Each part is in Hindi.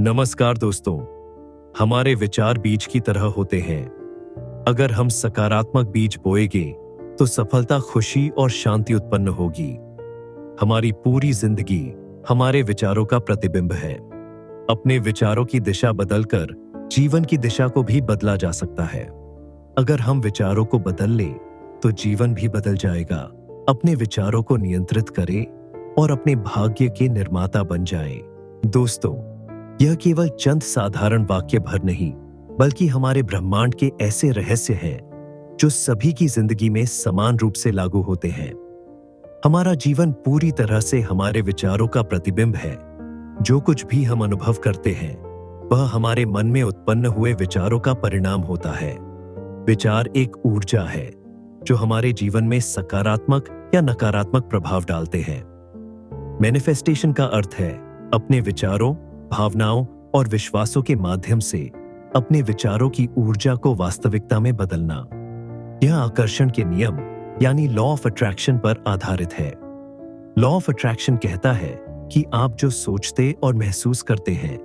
नमस्कार दोस्तों। हमारे विचार बीज की तरह होते हैं। अगर हम सकारात्मक बीज बोएंगे तो सफलता, खुशी और शांति उत्पन्न होगी। हमारी पूरी जिंदगी हमारे विचारों का प्रतिबिंब है। अपने विचारों की दिशा बदलकर जीवन की दिशा को भी बदला जा सकता है। अगर हम विचारों को बदल लें तो जीवन भी बदल जाएगा। अपने विचारों को नियंत्रित करें और अपने भाग्य के निर्माता बन जाएं। दोस्तों, यह केवल चंद साधारण वाक्य भर नहीं, बल्कि हमारे ब्रह्मांड के ऐसे रहस्य हैं जो सभी की जिंदगी में समान रूप से लागू होते हैं। हमारा जीवन पूरी तरह से हमारे विचारों का प्रतिबिंब है। जो कुछ भी हम अनुभव करते हैं वह हमारे मन में उत्पन्न हुए विचारों का परिणाम होता है। विचार एक ऊर्जा है जो हमारे जीवन में सकारात्मक या नकारात्मक प्रभाव डालते हैं। मैनिफेस्टेशन का अर्थ है अपने विचारों, भावनाओं और विश्वासों के माध्यम से अपने विचारों की ऊर्जा को वास्तविकता में बदलना। यह आकर्षण के नियम यानी लॉ ऑफ अट्रैक्शन पर आधारित है। लॉ ऑफ अट्रैक्शन कहता है कि आप जो सोचते और महसूस करते हैं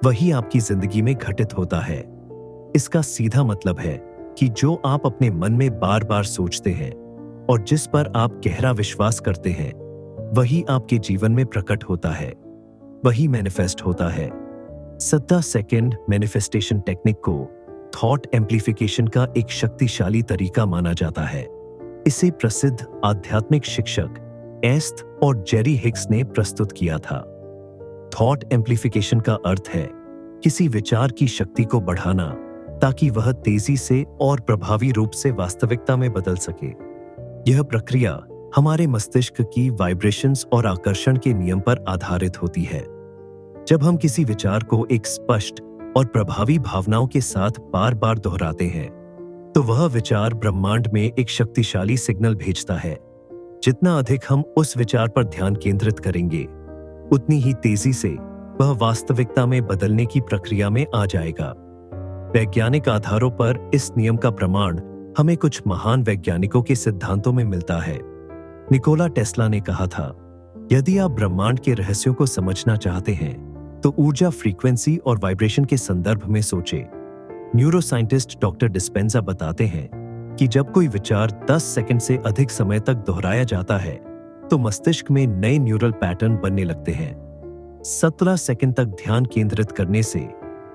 वही आपकी जिंदगी में घटित होता है। इसका सीधा मतलब है कि जो आप अपने मन में बार बार सोचते हैं और जिस पर आप गहरा विश्वास करते हैं वही आपके जीवन में प्रकट होता है, वही मैनिफेस्ट होता है। 17 सेकंड मैनिफेस्टेशन टेक्निक को थॉट एम्प्लीफिकेशन का एक शक्तिशाली तरीका माना जाता है। इसे प्रसिद्ध आध्यात्मिक शिक्षक एस्ट और जेरी हिक्स ने प्रस्तुत किया था। थॉट एम्प्लीफिकेशन का अर्थ है किसी विचार की शक्ति को बढ़ाना ताकि वह तेजी से और प्रभावी रूप से वास्तविकता में बदल सके। यह प्रक्रिया हमारे मस्तिष्क की वाइब्रेशंस और आकर्षण के नियम पर आधारित होती है। जब हम किसी विचार को एक स्पष्ट और प्रभावी भावनाओं के साथ बार बार दोहराते हैं तो वह विचार ब्रह्मांड में एक शक्तिशाली सिग्नल भेजता है। जितना अधिक हम उस विचार पर ध्यान केंद्रित करेंगे उतनी ही तेजी से वह वास्तविकता में बदलने की प्रक्रिया में आ जाएगा। वैज्ञानिक आधारों पर इस नियम का प्रमाण हमें कुछ महान वैज्ञानिकों के सिद्धांतों में मिलता है। निकोला टेस्ला ने कहा था, यदि आप ब्रह्मांड के रहस्यों को समझना चाहते हैं तो ऊर्जा, फ्रीक्वेंसी और वाइब्रेशन के संदर्भ में सोचें। न्यूरोसाइंटिस्ट डॉक्टर डिस्पेंजा बताते हैं कि जब कोई विचार 10 सेकंड से अधिक समय तक दोहराया जाता है तो मस्तिष्क में नए न्यूरल पैटर्न बनने लगते हैं। 17 सेकंड तक ध्यान केंद्रित करने से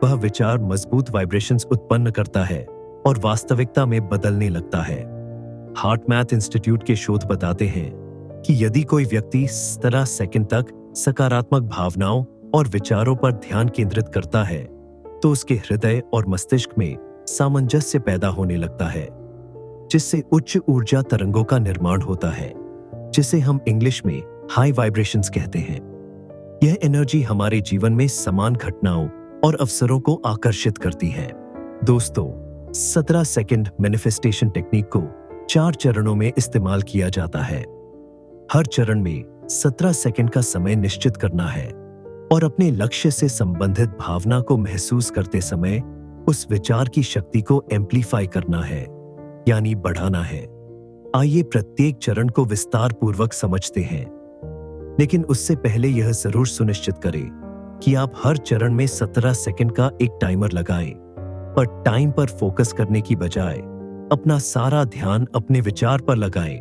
वह विचार मजबूत वाइब्रेशंस उत्पन्न करता है और वास्तविकता में बदलने लगता है। हार्ट मैथ इंस्टीट्यूट के शोध बताते हैं कि यदि कोई व्यक्ति 17 सेकंड तक सकारात्मक भावनाओं और विचारों पर ध्यान केंद्रित करता है तो उसके हृदय और मस्तिष्क में सामंजस्य पैदा होने लगता है, जिससे उच्च ऊर्जा तरंगों का निर्माण होता है, जिसे हम इंग्लिश में हाई वाइब्रेशंस कहते हैं। यह एनर्जी हमारे जीवन में समान घटनाओं और अवसरों को आकर्षित करती है। दोस्तों, 17 सेकंड मैनिफेस्टेशन टेक्निक को 4 चरणों में इस्तेमाल किया जाता है। हर चरण में 17 सेकंड का समय निश्चित करना है और अपने लक्ष्य से संबंधित भावना को महसूस करते समय उस विचार की शक्ति को एम्प्लीफाई करना है, यानी बढ़ाना है। आइए प्रत्येक चरण को विस्तार पूर्वक समझते हैं, लेकिन उससे पहले यह जरूर सुनिश्चित करें कि आप हर चरण में 17 सेकंड का एक टाइमर लगाएं, पर टाइम पर फोकस करने की बजाय अपना सारा ध्यान अपने विचार पर लगाएं।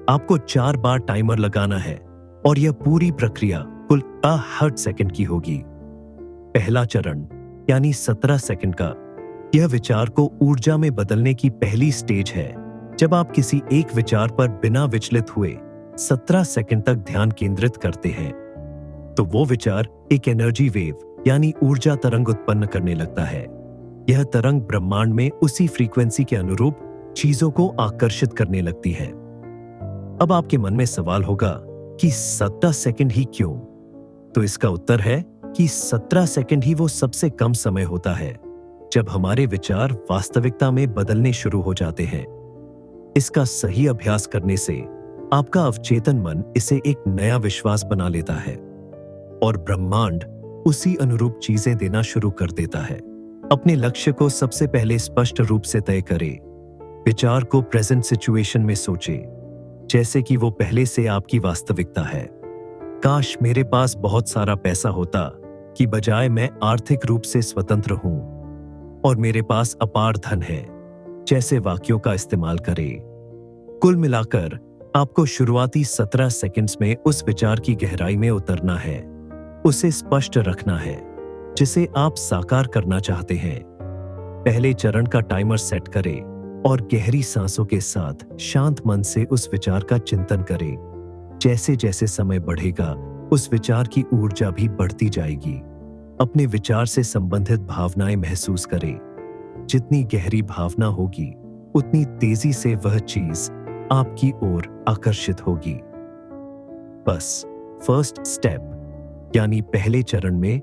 आपको 4 बार टाइमर लगाना है और यह पूरी प्रक्रिया कुल 60 सेकंड की होगी। पहला चरण यानी 17 सेकंड का, यह विचार को ऊर्जा में बदलने की पहली स्टेज है। जब आप किसी एक विचार पर बिना विचलित हुए 17 सेकंड तक ध्यान केंद्रित करते हैं तो वो विचार एक एनर्जी वेव यानी ऊर्जा तरंग उत्पन्न करने लगता है। यह तरंग ब्रह्मांड में उसी फ्रीक्वेंसी के अनुरूप चीजों को आकर्षित करने लगती है। अब आपके मन में सवाल होगा कि 17 सेकंड ही क्यों? तो इसका उत्तर है कि 17 सेकंड ही वो सबसे कम समय होता है जब हमारे विचार वास्तविकता में बदलने शुरू हो जाते हैं। इसका सही अभ्यास करने से आपका अवचेतन मन इसे एक नया विश्वास बना लेता है और ब्रह्मांड उसी अनुरूप चीजें देना शुरू कर देता है। अपने लक्ष्य को सबसे पहले स्पष्ट रूप से तय करें। विचार को प्रेजेंट सिचुएशन में सोचें, जैसे कि वो पहले से आपकी वास्तविकता है। काश मेरे पास बहुत सारा पैसा होता, कि बजाय मैं आर्थिक रूप से स्वतंत्र हूं और मेरे पास अपार धन है जैसे वाक्यों का इस्तेमाल करें। कुल मिलाकर आपको शुरुआती 17 सेकंड्स में उस विचार की गहराई में उतरना है, उसे स्पष्ट रखना है जिसे आप साकार करना चाहते हैं। पहले चरण का टाइमर सेट करें और गहरी सांसों के साथ शांत मन से उस विचार का चिंतन करें। जैसे जैसे समय बढ़ेगा उस विचार की ऊर्जा भी बढ़ती जाएगी। अपने विचार से संबंधित भावनाएं महसूस करें। जितनी गहरी भावना होगी उतनी तेजी से वह चीज आपकी ओर आकर्षित होगी। बस फर्स्ट स्टेप यानी पहले चरण में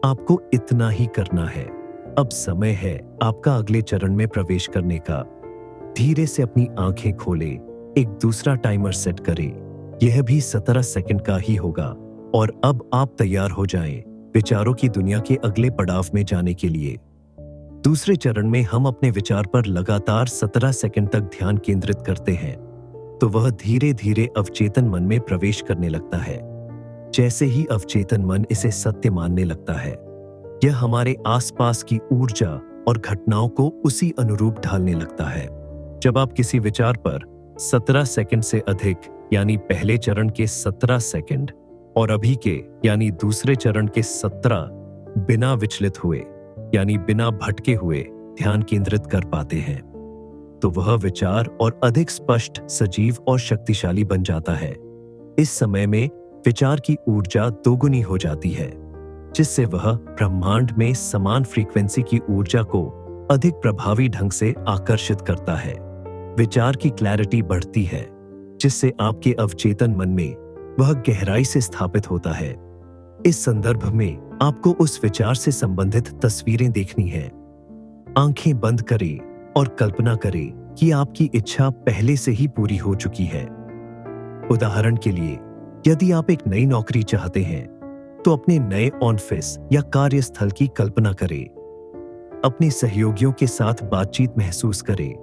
आपको इतना ही करना है। अब समय है आपका अगले चरण में प्रवेश करने का। धीरे से अपनी आंखें खोलें, एक दूसरा टाइमर सेट करें। यह भी 17 सेकंड का ही होगा और अब आप तैयार हो जाएं विचारों की दुनिया के अगले पड़ाव में जाने के लिए। दूसरे चरण में हम अपने विचार पर लगातार 17 सेकंड तक ध्यान केंद्रित करते हैं तो वह धीरे धीरे अवचेतन मन में प्रवेश करने लगता है। जैसे ही अवचेतन मन इसे सत्य मानने लगता है, यह हमारे आसपास की ऊर्जा और घटनाओं को उसी अनुरूप ढालने लगता है। जब आप किसी विचार पर 17 सेकंड से अधिक यानी पहले चरण के 17 सेकंड और अभी के यानी दूसरे चरण के 17 बिना विचलित हुए यानी बिना भटके हुए ध्यान केंद्रित कर पाते हैं तो वह विचार और अधिक स्पष्ट, सजीव और शक्तिशाली बन जाता है। इस समय में विचार की ऊर्जा दोगुनी हो जाती है जिससे वह ब्रह्मांड में समान फ्रीक्वेंसी की ऊर्जा को अधिक प्रभावी ढंग से आकर्षित करता है। विचार की क्लैरिटी बढ़ती है जिससे आपके अवचेतन मन में वह गहराई से स्थापित होता है। इस संदर्भ में आपको उस विचार से संबंधित तस्वीरें देखनी है। आंखें बंद करें और कल्पना करें कि आपकी इच्छा पहले से ही पूरी हो चुकी है। उदाहरण के लिए, यदि आप एक नई नौकरी चाहते हैं तो अपने नए ऑफिस या कार्यस्थल की कल्पना करें। अपने सहयोगियों के साथ बातचीत महसूस करें।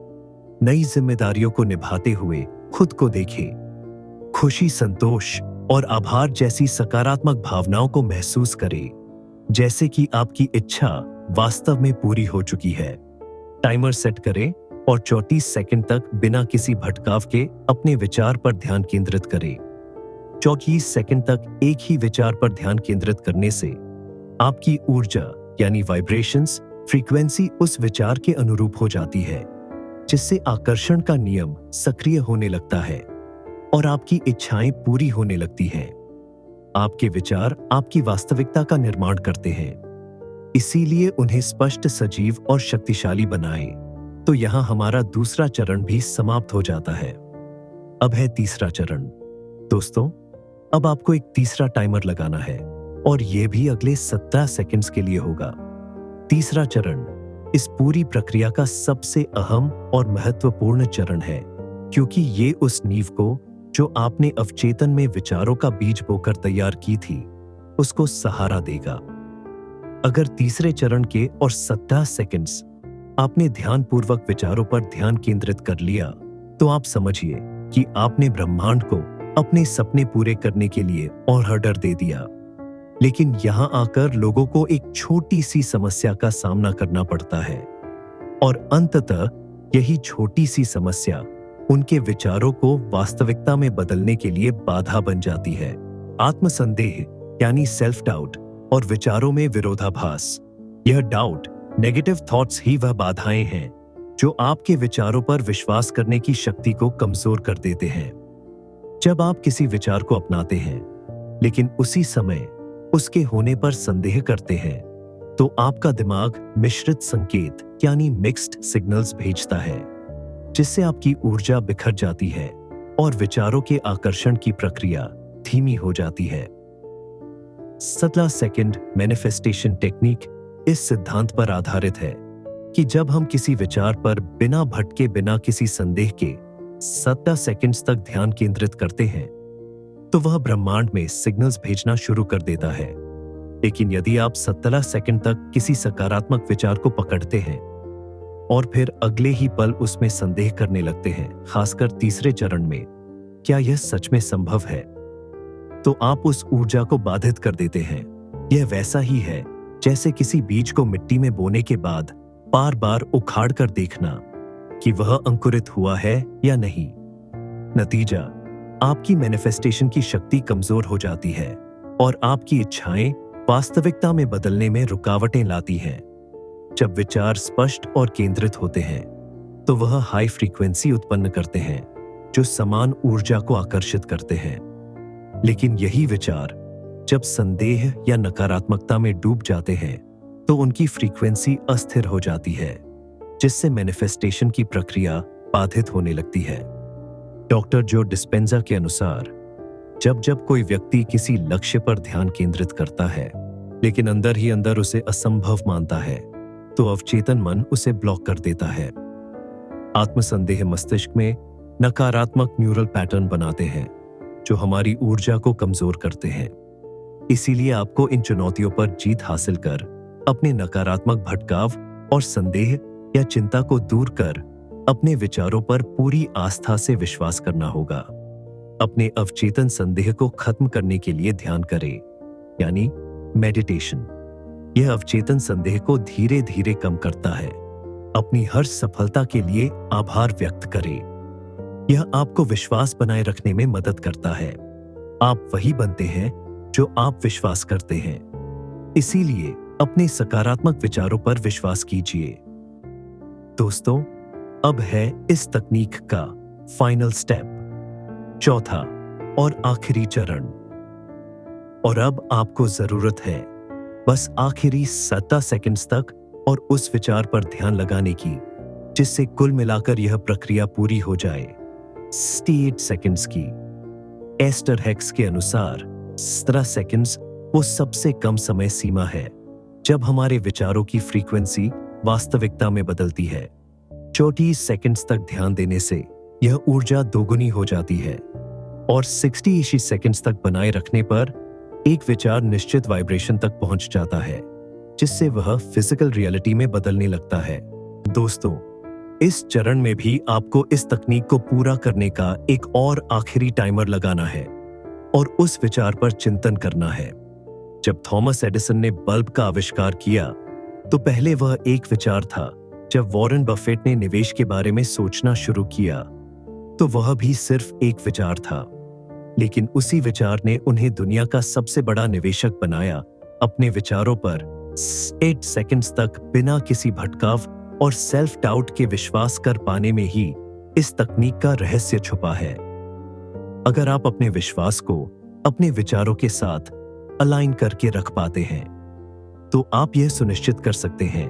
नई जिम्मेदारियों को निभाते हुए खुद को देखें। खुशी, संतोष और आभार जैसी सकारात्मक भावनाओं को महसूस करें, जैसे कि आपकी इच्छा वास्तव में पूरी हो चुकी है। टाइमर सेट करें और 34 सेकंड तक बिना किसी भटकाव के अपने विचार पर ध्यान केंद्रित करें। 34 सेकंड तक एक ही विचार पर ध्यान केंद्रित करने से आपकी ऊर्जा यानी वाइब्रेशंस, फ्रीक्वेंसी उस विचार के अनुरूप हो जाती है जिससे आकर्षण का नियम सक्रिय होने लगता है और आपकी इच्छाएं पूरी होने लगती हैं। आपके विचार आपकी वास्तविकता का निर्माण करते हैं, इसीलिए उन्हें स्पष्ट, सजीव और शक्तिशाली बनाएं। तो यहां हमारा दूसरा चरण भी समाप्त हो जाता है। अब है तीसरा चरण। दोस्तों, अब आपको एक तीसरा टाइमर लगाना है और यह भी अगले 17 सेकंड्स के लिए होगा। तीसरा चरण इस पूरी प्रक्रिया का सबसे अहम और महत्वपूर्ण चरण है क्योंकि ये उस नींव को जो आपने अवचेतन में विचारों का बीज बोकर तैयार की थी उसको सहारा देगा। अगर तीसरे चरण के और 17 सेकंड्स आपने ध्यानपूर्वक विचारों पर ध्यान केंद्रित कर लिया तो आप समझिए कि आपने ब्रह्मांड को अपने सपने पूरे करने के लिए ऑर्डर दे दिया। लेकिन यहां आकर लोगों को एक छोटी सी समस्या का सामना करना पड़ता है और अंततः यही छोटी सी समस्या उनके विचारों को वास्तविकता में बदलने के लिए बाधा बन जाती है। आत्मसंदेह यानी सेल्फ डाउट और विचारों में विरोधाभास। यह डाउट, नेगेटिव थॉट्स ही वह बाधाएं हैं जो आपके विचारों पर विश्वास करने की शक्ति को कमजोर कर देते हैं। जब आप किसी विचार को अपनाते हैं लेकिन उसी समय उसके होने पर संदेह करते हैं तो आपका दिमाग मिश्रित संकेत यानी मिक्स्ड सिग्नल्स भेजता है जिससे आपकी ऊर्जा बिखर जाती है और विचारों के आकर्षण की प्रक्रिया धीमी हो जाती है। 17 सेकंड मैनिफेस्टेशन टेक्निक इस सिद्धांत पर आधारित है कि जब हम किसी विचार पर बिना भटके, बिना किसी संदेह के 17 सेकंड्स तक ध्यान केंद्रित करते हैं तो वह ब्रह्मांड में सिग्नल्स भेजना शुरू कर देता है। लेकिन यदि आप 17 सेकंड तक किसी सकारात्मक विचार को पकड़ते हैं और फिर अगले ही पल उसमें संदेह करने लगते हैं, खासकर तीसरे चरण में, क्या यह सच में संभव है, तो आप उस ऊर्जा को बाधित कर देते हैं यह वैसा ही है जैसे किसी बीज को मिट्टी में बोने के बाद बार बार उखाड़ कर देखना कि वह अंकुरित हुआ है या नहीं। नतीजा, आपकी मैनिफेस्टेशन की शक्ति कमजोर हो जाती है और आपकी इच्छाएं वास्तविकता में बदलने में रुकावटें लाती हैं। जब विचार स्पष्ट और केंद्रित होते हैं तो वह हाई फ्रीक्वेंसी उत्पन्न करते हैं जो समान ऊर्जा को आकर्षित करते हैं। लेकिन यही विचार जब संदेह या नकारात्मकता में डूब जाते हैं तो उनकी फ्रीक्वेंसी अस्थिर हो जाती है, जिससे मैनिफेस्टेशन की प्रक्रिया बाधित होने लगती है। डॉक्टर जो डिस्पेंजा के अनुसार जब जब कोई व्यक्ति किसी लक्ष्य पर ध्यान केंद्रित करता है लेकिन अंदर ही अंदर उसे असंभव मानता है, तो अवचेतन मन उसे ब्लॉक कर देता है। आत्मसंदेह मस्तिष्क में नकारात्मक न्यूरल पैटर्न बनाते हैं जो हमारी ऊर्जा को कमजोर करते हैं। इसीलिए आपको इन चुनौतियों पर जीत हासिल कर अपने नकारात्मक भटकाव और संदेह या चिंता को दूर कर अपने विचारों पर पूरी आस्था से विश्वास करना होगा। अपने अवचेतन संदेह को खत्म करने के लिए ध्यान करें, यानी मेडिटेशन। यह अवचेतन संदेह को धीरे धीरे कम करता है। अपनी हर सफलता के लिए आभार व्यक्त करें। यह आपको विश्वास बनाए रखने में मदद करता है। आप वही बनते हैं जो आप विश्वास करते हैं। इसीलिए अपने सकारात्मक विचारों पर विश्वास कीजिए। दोस्तों, अब है इस तकनीक का फाइनल स्टेप, चौथा और आखिरी चरण। और अब आपको जरूरत है बस आखिरी 70 सेकंड्स तक और उस विचार पर ध्यान लगाने की जिससे कुल मिलाकर यह प्रक्रिया पूरी हो जाए। 68 सेकंड्स की। एस्टर हैक्स के अनुसार 17 सेकंड्स वो सबसे कम समय सीमा है जब हमारे विचारों की फ्रीक्वेंसी वास्तविकता में बदलती है। 34 सेकंड्स तक ध्यान देने से यह ऊर्जा दोगुनी हो जाती है और 60 सेकंड्स तक बनाए रखने पर एक विचार निश्चित वाइब्रेशन तक पहुंच जाता है, जिससे वह फिजिकल रियलिटी में बदलने लगता है। दोस्तों, इस चरण में भी आपको इस तकनीक को पूरा करने का एक और आखिरी टाइमर लगाना है और उस विचार पर चिंतन करना है। जब थॉमस एडिसन ने बल्ब का आविष्कार किया तो पहले वह एक विचार था। जब वॉरेन बफेट ने निवेश के बारे में सोचना शुरू किया तो वह भी सिर्फ एक विचार था, लेकिन उसी विचार ने उन्हें दुनिया का सबसे बड़ा निवेशक बनाया। अपने विचारों पर 8 सेकंड्स तक बिना किसी भटकाव और सेल्फ डाउट के विश्वास कर पाने में ही इस तकनीक का रहस्य छुपा है। अगर आप अपने विश्वास को अपने विचारों के साथ अलाइन करके रख पाते हैं तो आप यह सुनिश्चित कर सकते हैं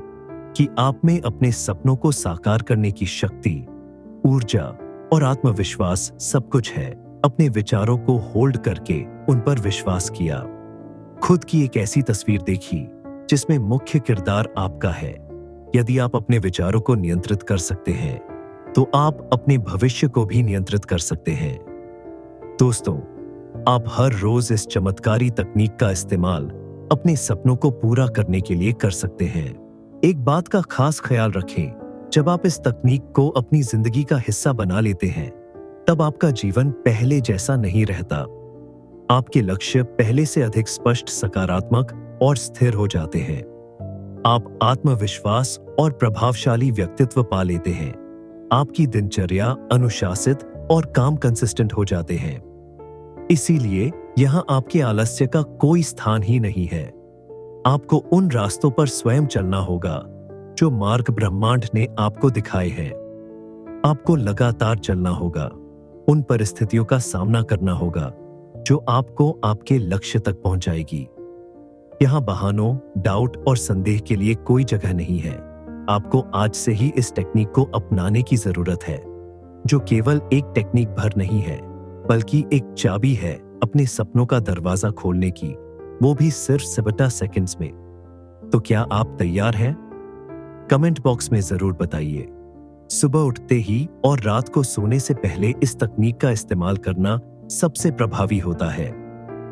कि आप में अपने सपनों को साकार करने की शक्ति, ऊर्जा और आत्मविश्वास सब कुछ है। अपने विचारों को होल्ड करके उन पर विश्वास किया। खुद की एक ऐसी तस्वीर देखी जिसमें मुख्य किरदार आपका है। यदि आप अपने विचारों को नियंत्रित कर सकते हैं तो आप अपने भविष्य को भी नियंत्रित कर सकते हैं। दोस्तों, आप हर रोज इस चमत्कारी तकनीक का इस्तेमाल अपने सपनों को पूरा करने के लिए कर सकते हैं। एक बात का खास ख्याल रखें, जब आप इस तकनीक को अपनी जिंदगी का हिस्सा बना लेते हैं तब आपका जीवन पहले जैसा नहीं रहता। आपके लक्ष्य पहले से अधिक स्पष्ट, सकारात्मक और स्थिर हो जाते हैं। आप आत्मविश्वास और प्रभावशाली व्यक्तित्व पा लेते हैं। आपकी दिनचर्या अनुशासित और काम कंसिस्टेंट हो जाते हैं। इसीलिए यहां आपके आलस्य का कोई स्थान ही नहीं है। आपको उन रास्तों पर स्वयं चलना होगा जो मार्ग ब्रह्मांड ने आपको दिखाए हैं। आपको लगातार चलना होगा, उन परिस्थितियों का सामना करना होगा जो आपको आपके लक्ष्य तक पहुंचाएगी। यहां बहानों, डाउट और संदेह के लिए कोई जगह नहीं है। आपको आज से ही इस टेक्निक को अपनाने की जरूरत है, जो केवल एक टेक्निक भर नहीं है बल्कि एक चाबी है अपने सपनों का दरवाजा खोलने की, वो भी सिर्फ 17 सेकंड्स में। तो क्या आप तैयार हैं? कमेंट बॉक्स में जरूर बताइए। सुबह उठते ही और रात को सोने से पहले इस तकनीक का इस्तेमाल करना सबसे प्रभावी होता है।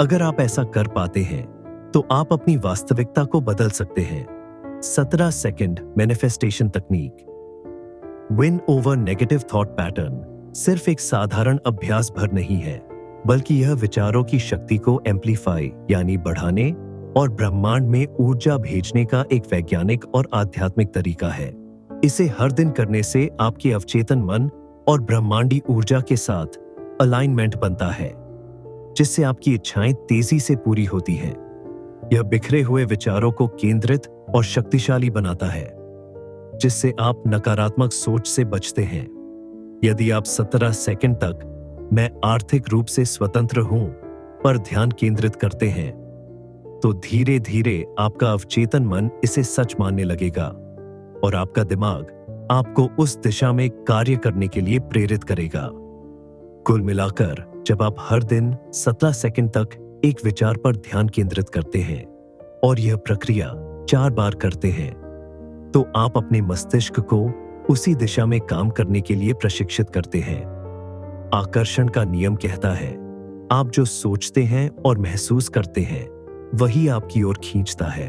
अगर आप ऐसा कर पाते हैं तो आप अपनी वास्तविकता को बदल सकते हैं। 17 सेकंड मैनिफेस्टेशन तकनीक। Win over negative thought pattern सिर्फ एक साधारण अभ्यास भर नहीं है, बल्कि यह विचारों की शक्ति को एम्पलीफाई यानी बढ़ाने और ब्रह्मांड में ऊर्जा भेजने का एक वैज्ञानिक और आध्यात्मिक तरीका है। इसे हर दिन करने से आपके अवचेतन मन और ब्रह्मांडी ऊर्जा के साथ अलाइनमेंट बनता है, जिससे आपकी इच्छाएं तेजी से पूरी होती हैं। यह बिखरे हुए विचारों को केंद्रित और शक्तिशाली बनाता है, जिससे आप नकारात्मक सोच से बचते हैं। यदि आप 17 सेकंड तक मैं आर्थिक रूप से स्वतंत्र हूं पर ध्यान केंद्रित करते हैं, तो धीरे धीरे आपका अवचेतन मन इसे सच मानने लगेगा और आपका दिमाग आपको उस दिशा में कार्य करने के लिए प्रेरित करेगा। कुल मिलाकर जब आप हर दिन 17 सेकंड तक एक विचार पर ध्यान केंद्रित करते हैं और यह प्रक्रिया 4 बार करते हैं, तो आप अपने मस्तिष्क को उसी दिशा में काम करने के लिए प्रशिक्षित करते हैं। आकर्षण का नियम कहता है, आप जो सोचते हैं और महसूस करते हैं वही आपकी ओर खींचता है।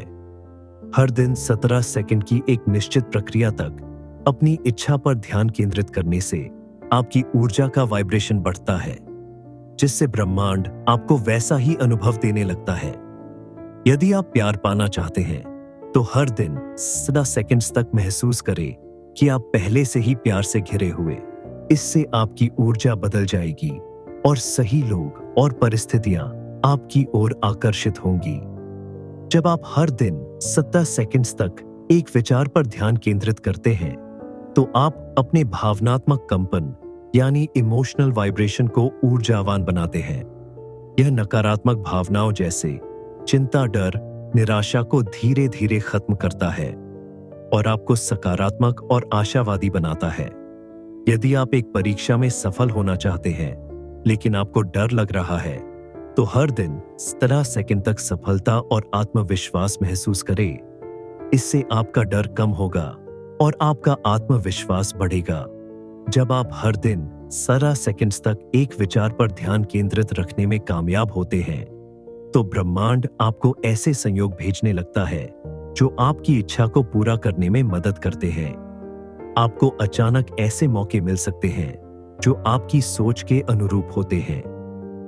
हर दिन 17 सेकंड की एक निश्चित प्रक्रिया तक अपनी इच्छा पर ध्यान केंद्रित करने से आपकी ऊर्जा का वाइब्रेशन बढ़ता है, जिससे ब्रह्मांड आपको वैसा ही अनुभव देने लगता है। यदि आप प्यार पाना चाहते हैं तो हर दिन 17 सेकंड्स तक महसूस करें कि आप पहले से ही प्यार से घिरे हुए। इससे आपकी ऊर्जा बदल जाएगी और सही लोग और परिस्थितियां आपकी ओर आकर्षित होंगी। जब आप हर दिन 17 सेकंड्स तक एक विचार पर ध्यान केंद्रित करते हैं, तो आप अपने भावनात्मक कंपन यानी इमोशनल वाइब्रेशन को ऊर्जावान बनाते हैं। यह नकारात्मक भावनाओं जैसे चिंता, डर, निराशा को धीरे धीरे खत्म करता है और आपको सकारात्मक और आशावादी बनाता है। यदि आप एक परीक्षा में सफल होना चाहते हैं लेकिन आपको डर लग रहा है, तो हर दिन 17 सेकंड तक सफलता और आत्मविश्वास महसूस करें। इससे आपका डर कम होगा और आपका आत्मविश्वास बढ़ेगा। जब आप हर दिन 17 सेकंड्स तक एक विचार पर ध्यान केंद्रित रखने में कामयाब होते हैं, तो ब्रह्मांड आपको ऐसे संयोग भेजने लगता है जो आपकी इच्छा को पूरा करने में मदद करते हैं। आपको अचानक ऐसे मौके मिल सकते हैं जो आपकी सोच के अनुरूप होते हैं।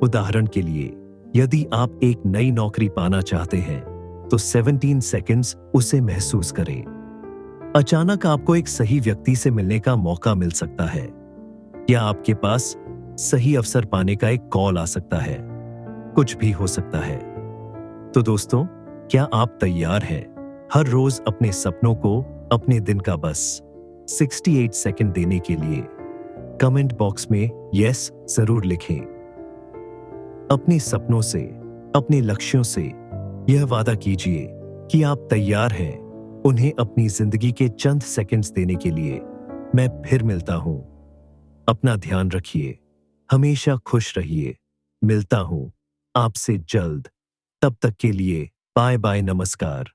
उदाहरण के लिए, यदि आप एक नई नौकरी पाना चाहते हैं तो 17 सेकंड्स उसे महसूस करें। अचानक आपको एक सही व्यक्ति से मिलने का मौका मिल सकता है या आपके पास सही अवसर पाने का एक कॉल आ सकता है। कुछ भी हो सकता है। तो दोस्तों, क्या आप तैयार हैं हर रोज अपने सपनों को अपने दिन का बस 68 सेकंड देने के लिए? कमेंट बॉक्स में यस जरूर लिखें। अपने सपनों से, अपने लक्ष्यों से यह वादा कीजिए कि आप तैयार हैं उन्हें अपनी जिंदगी के चंद सेकंड्स देने के लिए। मैं फिर मिलता हूं। अपना ध्यान रखिए, हमेशा खुश रहिए। मिलता हूं आपसे जल्द। तब तक के लिए बाय बाय, नमस्कार।